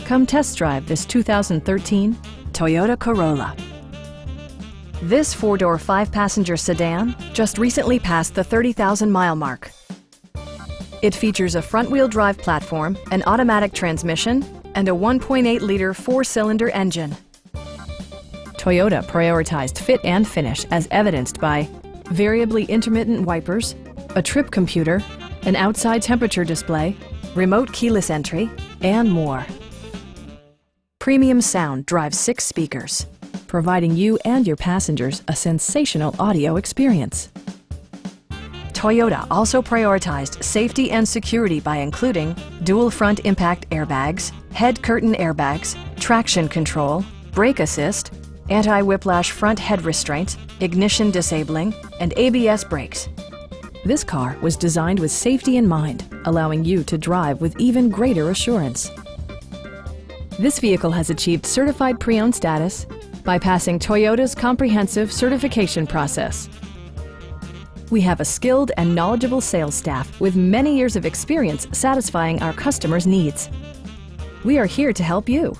Come test drive this 2013 Toyota Corolla. This four-door, five-passenger sedan just recently passed the 30,000-mile mark. It features a front-wheel drive platform, an automatic transmission, and a 1.8-liter four-cylinder engine. Toyota prioritized fit and finish as evidenced by variably intermittent wipers, a trip computer, an outside temperature display, remote keyless entry, and more. Premium sound drives 6 speakers, providing you and your passengers a sensational audio experience. Toyota also prioritized safety and security by including dual front impact airbags, head curtain airbags, traction control, brake assist, anti-whiplash front head restraints, ignition disabling, and ABS brakes. This car was designed with safety in mind, allowing you to drive with even greater assurance. This vehicle has achieved certified pre-owned status by passing Toyota's comprehensive certification process. We have a skilled and knowledgeable sales staff with many years of experience satisfying our customers' needs. We are here to help you.